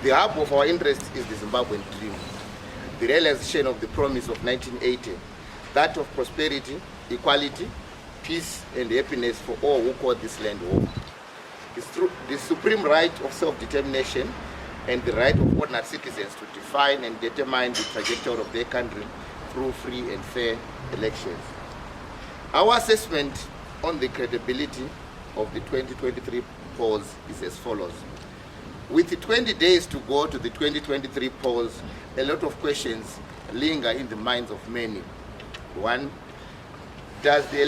The hub of our interest is the Zimbabwean dream, the realization of the promise of 1980, that of prosperity, equality, peace, and happiness for all who call this land home. The supreme right of self-determination and the right of ordinary citizens to define and determine the trajectory of their country through free and fair elections. Our assessment on the credibility of the 2023 polls is as follows. With the 20 days to go to the 2023 polls, a lot of questions linger in the minds of many. One, does the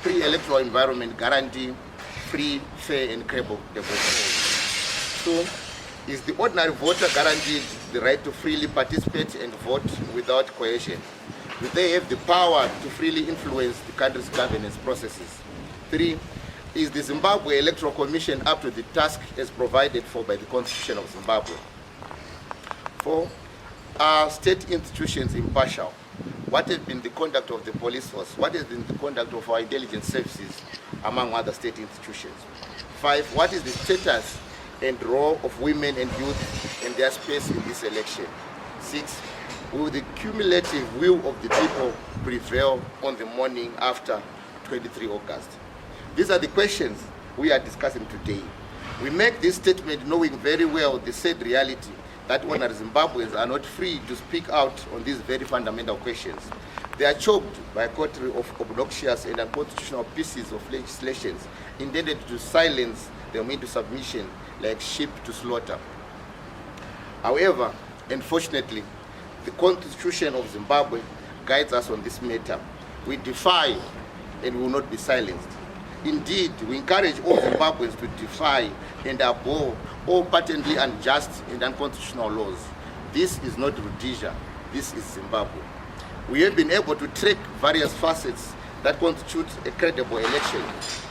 pre-electoral environment guarantee free, fair, and credible polls? Two, is the ordinary voter guaranteed the right to freely participate and vote without coercion? Do they have the power to freely influence the country's governance processes? Three, is the Zimbabwe Electoral Commission up to the task as provided for by the Constitution of Zimbabwe? Four, are state institutions impartial? What has been the conduct of the police force? What has been the conduct of our intelligence services, among other state institutions? Five, what is the status and role of women and youth and their space in this election? Six, will the cumulative will of the people prevail on the morning after 23 August? These are the questions we are discussing today. We make this statement knowing very well the sad reality that ordinary Zimbabweans are not free to speak out on these very fundamental questions. They are choked by a coterie of obnoxious and unconstitutional pieces of legislations intended to silence them into submission like sheep to slaughter. However, unfortunately, the Constitution of Zimbabwe guides us on this matter. We defy and will not be silenced. Indeed, we encourage all Zimbabweans to defy and abhor all patently unjust and unconstitutional laws. This is not Rhodesia, this is Zimbabwe. We have been able to track various facets that constitute a credible election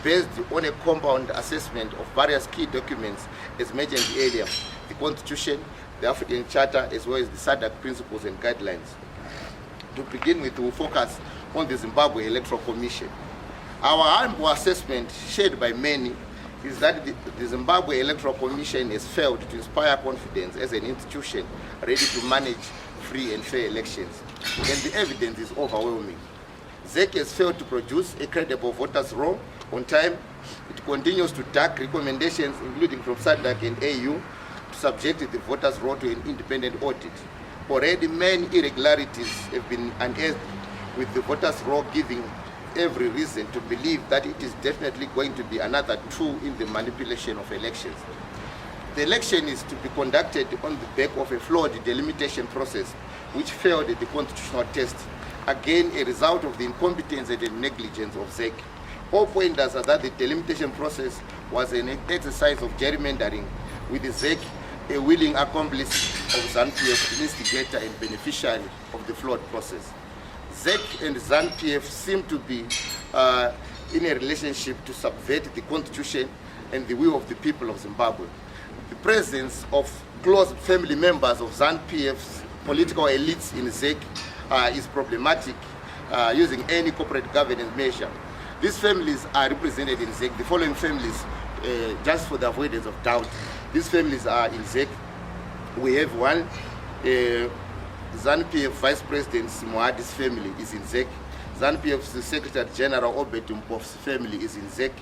based on a compound assessment of various key documents as mentioned earlier, the Constitution, the African Charter, as well as the SADC principles and guidelines. To begin with, we will focus on the Zimbabwe Electoral Commission. Our humble assessment, shared by many, is that the Zimbabwe Electoral Commission has failed to inspire confidence as an institution ready to manage free and fair elections. And the evidence is overwhelming. ZEC has failed to produce a credible voters' roll on time. It continues to duck recommendations, including from SADC and AU, to subject the voters' roll to an independent audit. Already many irregularities have been unearthed, with the voters' roll giving every reason to believe that it is definitely going to be another tool in the manipulation of elections. The election is to be conducted on the back of a flawed delimitation process which failed the constitutional test, again a result of the incompetence and negligence of ZEC. All pointers are that the delimitation process was an exercise of gerrymandering, with the ZEC a willing accomplice of ZANU-PF, instigator and beneficiary of the flawed process. ZEC and ZANU-PF seem to be in a relationship to subvert the Constitution and the will of the people of Zimbabwe. The presence of close family members of ZANU-PF's political elites in ZEC is problematic using any corporate governance measure. These families are represented in ZEC. The following families, just for the avoidance of doubt, these families are in ZEC. We have one, ZANU-PF Vice President Simoadi's family is in ZEC. ZANU-PF's Secretary General Obert family is in ZEC.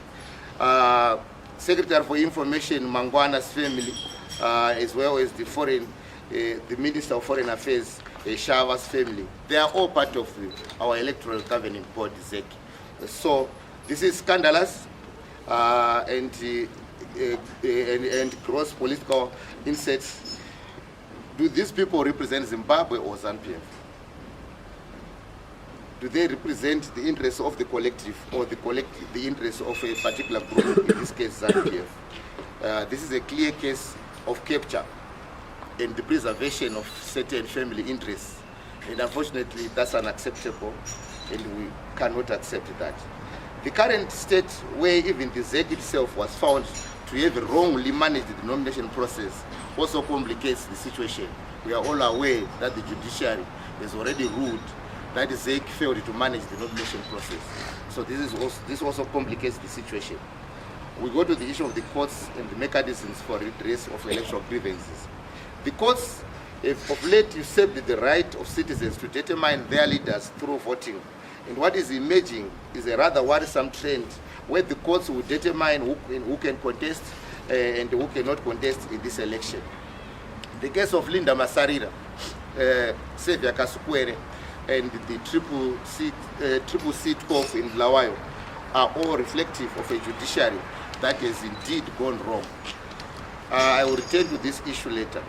Secretary for Information Mangwana's family, as well as the Minister of Foreign Affairs, Shava's family. They are all part of our electoral governing board, ZEC. So this is scandalous and gross political insults. Do these people represent Zimbabwe or ZANU-PF? Do they represent the interests of the collective or the interests of a particular group, in this case ZANU-PF? This is a clear case of capture and the preservation of certain family interests. And unfortunately, that's unacceptable, and we cannot accept that. The current state, where even the ZEC itself was found to have wrongly managed the nomination process, also complicates the situation. We are all aware that the judiciary has already ruled that the ZEC failed to manage the nomination process. So this also complicates the situation. we go to the issue of the courts and the mechanisms for redress of electoral grievances. The courts have of late usurped the right of citizens to determine their leaders through voting. And what is emerging is a rather worrisome trend where the courts will determine who can contest and who cannot contest in this election. The case of Linda Masaraure, Xavier Kasukwere, and the triple seat court in Bulawayo are all reflective of a judiciary that has indeed gone wrong. I will return to this issue later.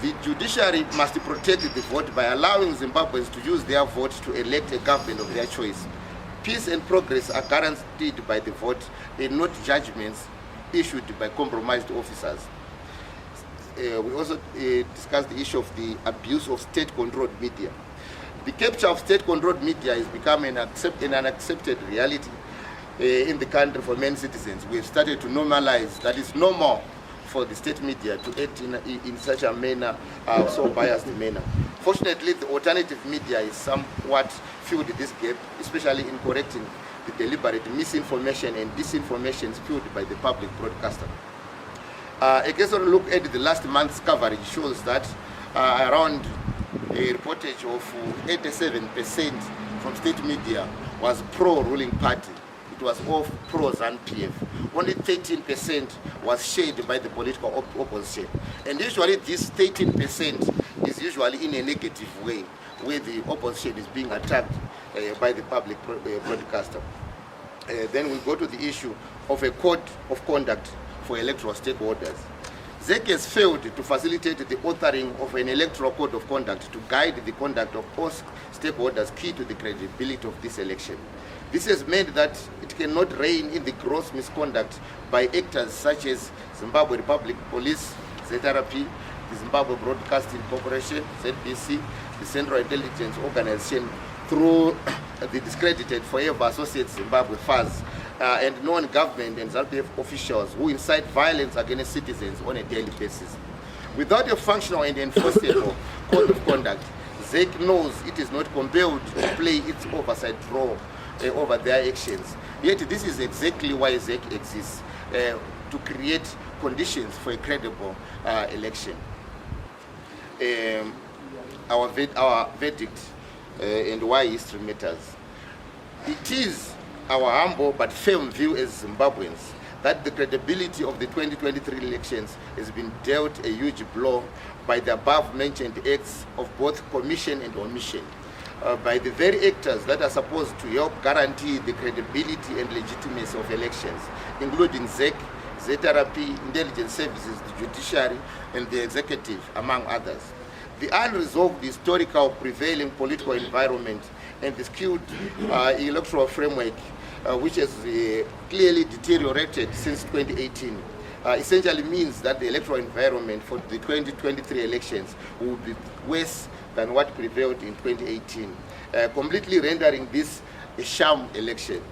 The judiciary must protect the vote by allowing Zimbabweans to use their vote to elect a government of their choice. Peace and progress are guaranteed by the vote and not judgments issued by compromised officers. We also discussed the issue of the abuse of state-controlled media. The capture of state-controlled media is becoming an unaccepted reality in the country for many citizens. We have started to normalize that it's normal for the state media to act in such a manner, so biased manner. Fortunately, the alternative media is somewhat filled this gap, especially in correcting the deliberate misinformation and disinformation spewed by the public broadcaster. A casual look at the last month's coverage shows that around a reportage of 87% from state media was pro-ruling party. It was all pro-ZANU-PF. Only 13% was shared by the political opposition. And usually this 13% is usually in a negative way, where the opposition is being attacked by the public broadcaster. Then we go to the issue of a code of conduct for electoral stakeholders. ZEC has failed to facilitate the authoring of an electoral code of conduct to guide the conduct of all stakeholders key to the credibility of this election. This has meant that it cannot rein in the gross misconduct by actors such as Zimbabwe Republic Police, ZRP, the Zimbabwe Broadcasting Corporation, ZBC, the Central Intelligence Organization, through the discredited Forever Associates Zimbabwe FAZ, and non-government and ZANU-PF officials who incite violence against citizens on a daily basis. Without a functional and enforceable code of conduct, ZEC knows it is not compelled to play its oversight role over their actions. Yet this is exactly why ZEC exists, to create conditions for a credible election. Our verdict and why history matters. It is our humble but firm view as Zimbabweans that the credibility of the 2023 elections has been dealt a huge blow by the above-mentioned acts of both commission and omission, by the very actors that are supposed to help guarantee the credibility and legitimacy of elections, including ZEC, ZRP, intelligence services, the judiciary, and the executive, among others. The unresolved historical prevailing political environment and the skewed electoral framework, which has clearly deteriorated since 2018, essentially means that the electoral environment for the 2023 elections will be worse than what prevailed in 2018, completely rendering this a sham election,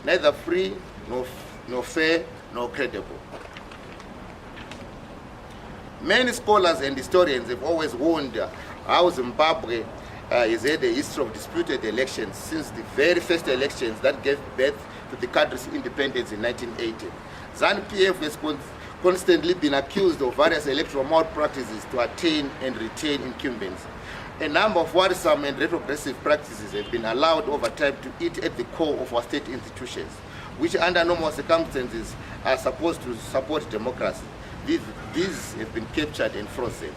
neither free, nor fair, nor credible. Many scholars and historians have always warned how Zimbabwe has had a history of disputed elections since the very first elections that gave birth to the country's independence in 1980. ZANU-PF has constantly been accused of various electoral malpractices to attain and retain incumbents. A number of worrisome and retrogressive practices have been allowed over time to eat at the core of our state institutions, which under normal circumstances are supposed to support democracy. These have been captured and frozen.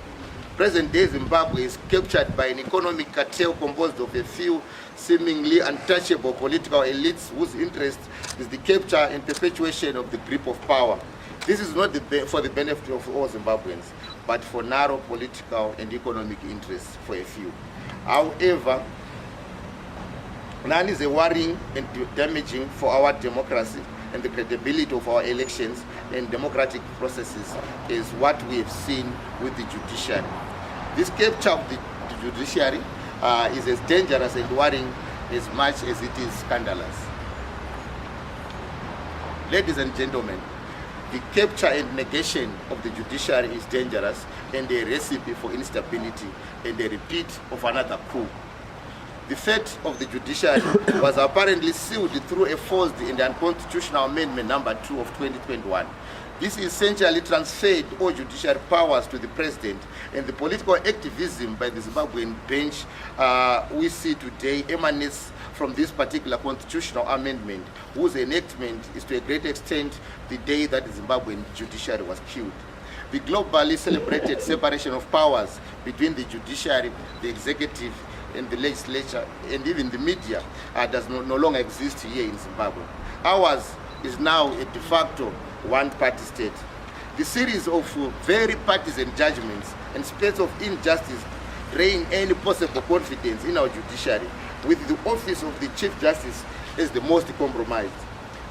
Present-day Zimbabwe is captured by an economic cartel composed of a few seemingly untouchable political elites whose interest is the capture and perpetuation of the grip of power. This is not for the benefit of all Zimbabweans, but for narrow political and economic interests for a few. However, none is a worrying and damaging for our democracy and the credibility of our elections and democratic processes is what we have seen with the judiciary. This capture of the judiciary is as dangerous and worrying as much as it is scandalous. Ladies and gentlemen, the capture and negation of the judiciary is dangerous and a recipe for instability and a repeat of another coup. The fate of the judiciary was apparently sealed through a forced and unconstitutional amendment number 2 of 2021. This essentially transferred all judicial powers to the president, and the political activism by the Zimbabwean bench we see today emanates from this particular constitutional amendment, whose enactment is to a great extent the day that the Zimbabwean judiciary was killed. The globally celebrated separation of powers between the judiciary, the executive, and the legislature, and even the media does no longer exist here in Zimbabwe. Ours is now a de facto one-party state. The series of very partisan judgments and spats of injustice drain any possible confidence in our judiciary, with the office of the Chief Justice as the most compromised.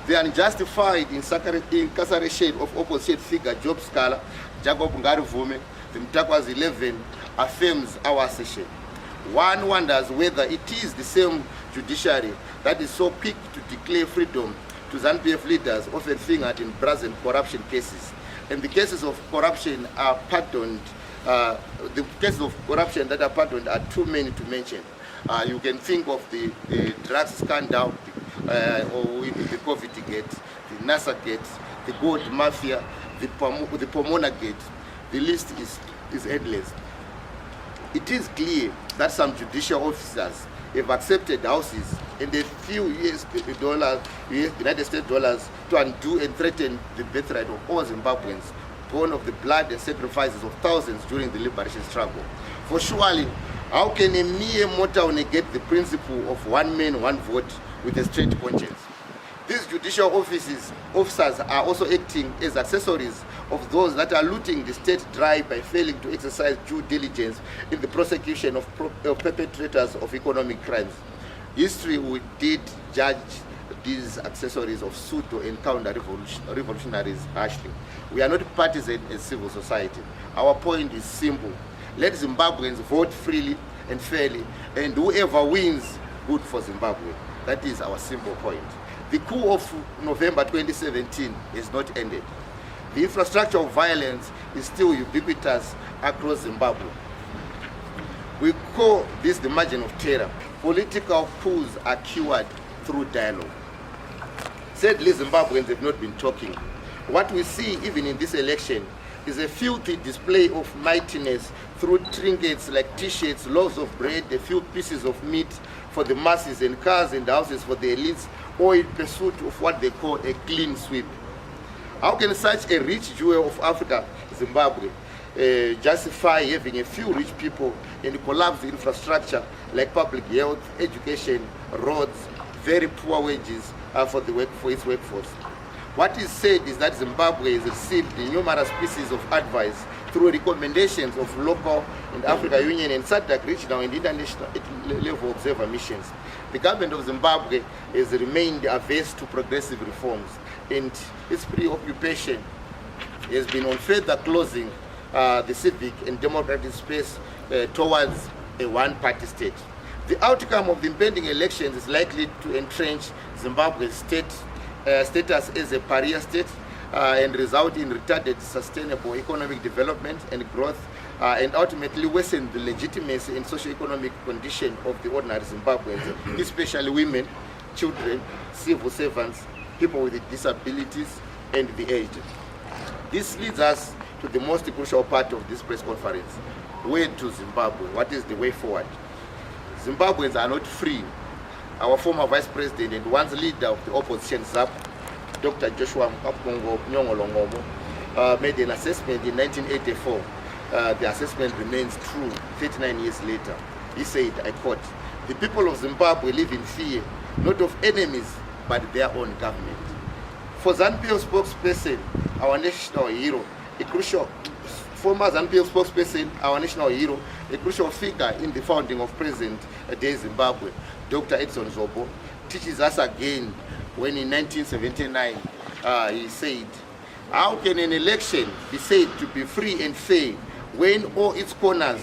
The unjustified incarceration of opposition figure Job Scala, Jacob Ngarivume, the Mtakwas 11 affirms our assertion. One wonders whether it is the same judiciary that is so quick to declare freedom to ZANU-PF leaders often fingered in brazen corruption cases. And the cases of corruption are pardoned. The cases of corruption that are pardoned are too many to mention. You can think of the drugs scandal, or the COVID gate, the NASA gate, the gold mafia, the Pomona gate. The list is endless. It is clear that some judicial officers have accepted houses and a few United States dollars to undo and threaten the birthright of all Zimbabweans, born of the blood and sacrifices of thousands during the liberation struggle. For surely, how can a mere mortal negate the principle of one man, one vote with a straight conscience? These judicial officers are also acting as accessories of those that are looting the state dry by failing to exercise due diligence in the prosecution of perpetrators of economic crimes. History did judge these accessories of pseudo and counter-revolutionaries harshly. We are not partisan as civil society. Our point is simple. Let Zimbabweans vote freely and fairly, and whoever wins, good for Zimbabwe. That is our simple point. The coup of November 2017 is not ended. The infrastructure of violence is still ubiquitous across Zimbabwe. We call this the margin of terror. Political coups are cured through dialogue. Sadly, Zimbabweans have not been talking. What we see even in this election is a filthy display of mightiness through trinkets like t-shirts, loaves of bread, a few pieces of meat for the masses, and cars and houses for the elites, or in pursuit of what they call a clean sweep. How can such a rich jewel of Africa, Zimbabwe, justify having a few rich people and collapse the infrastructure like public health, education, roads, very poor wages for its workforce? What is said is that Zimbabwe has received numerous pieces of advice through recommendations of local and Africa Union and SADC regional and international level observer missions. The government of Zimbabwe has remained averse to progressive reforms, and its preoccupation has been on further closing the civic and democratic space towards a one-party state. The outcome of the impending elections is likely to entrench Zimbabwe's status as a pariah state and result in retarded sustainable economic development and growth, and ultimately worsen the legitimacy and socio-economic condition of the ordinary Zimbabweans, especially women, children, civil servants, people with disabilities, and the aged. This leads us to the most crucial part of this press conference. Where to Zimbabwe? What is the way forward? Zimbabweans are not free. Our former vice president and once leader of the opposition, ZAP, Dr. Joshua Nyong'o, made an assessment in 1984. The assessment remains true 39 years later. He said, I quote, "The people of Zimbabwe live in fear, not of enemies, but their own government." For ZANU-PF spokesperson, our national hero, a crucial former ZANU-PF spokesperson, our national hero, a crucial figure in the founding of present-day Zimbabwe, Dr. Edson Zobo, teaches us again when in 1979 he said, how can an election be said to be free and fair when all its corners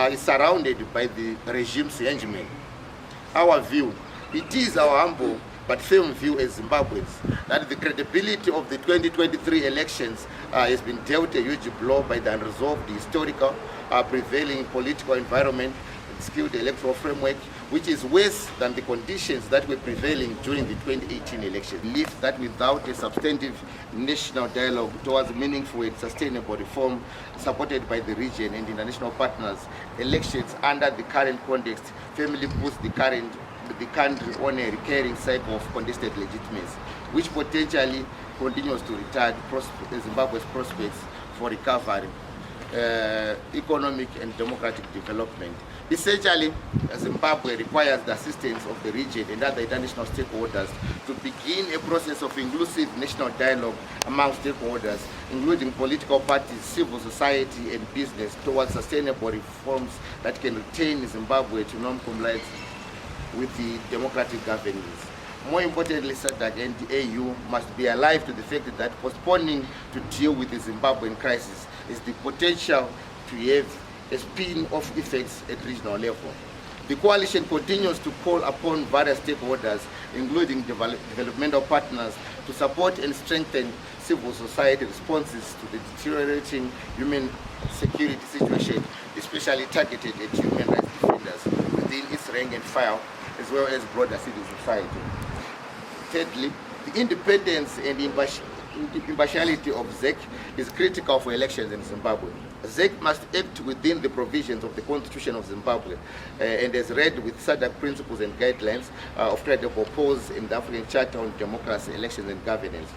is surrounded by the regime's henchmen? Our view, it is our humble but firm view as Zimbabweans that the credibility of the 2023 elections has been dealt a huge blow by the unresolved historical prevailing political environment, skewed electoral framework, which is worse than the conditions that were prevailing during the 2018 election. Believe that without a substantive national dialogue towards meaningful and sustainable reform supported by the region and international partners, elections under the current context firmly puts the country on a recurring cycle of contested legitimacy, which potentially continues to retard Zimbabwe's prospects for recovery, economic and democratic development. Essentially, Zimbabwe requires the assistance of the region and other international stakeholders to begin a process of inclusive national dialogue among stakeholders, including political parties, civil society and business, towards sustainable reforms that can return Zimbabwe to non-compliance with the democratic governance. More importantly, SADC and the AU must be alive to the fact that postponing to deal with the Zimbabwean crisis is the potential to have a spin-off effects at regional level. The coalition continues to call upon various stakeholders, including developmental partners, to support and strengthen civil society responses to the deteriorating human security situation, especially targeted at human rights defenders within its rank and file, as well as broader civil society. Thirdly, the independence and impartiality of ZEC is critical for elections in Zimbabwe. ZEC must act within the provisions of the Constitution of Zimbabwe and as read with SADC principles and guidelines of credible purpose in the African Charter on Democracy, Elections and Governance.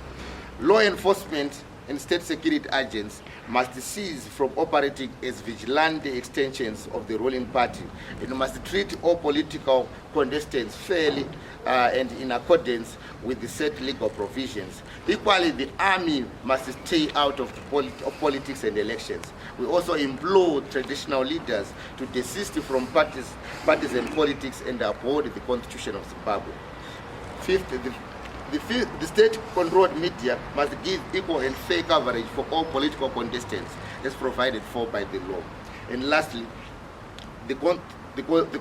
Law enforcement and state security agents must cease from operating as vigilante extensions of the ruling party and must treat all political contestants fairly and in accordance with the set legal provisions. Equally, the army must stay out of politics and elections. We also implore traditional leaders to desist from partisan politics and uphold the Constitution of Zimbabwe. Fifth, the state-controlled media must give equal and fair coverage for all political contestants as provided for by the law. And lastly, the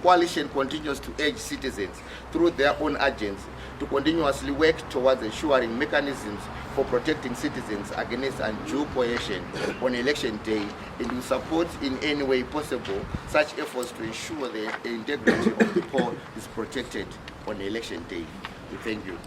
coalition continues to urge citizens through their own agents to continuously work towards ensuring mechanisms for protecting citizens against undue coercion on election day, and will support in any way possible such efforts to ensure the integrity of the poll is protected on election day. We thank you.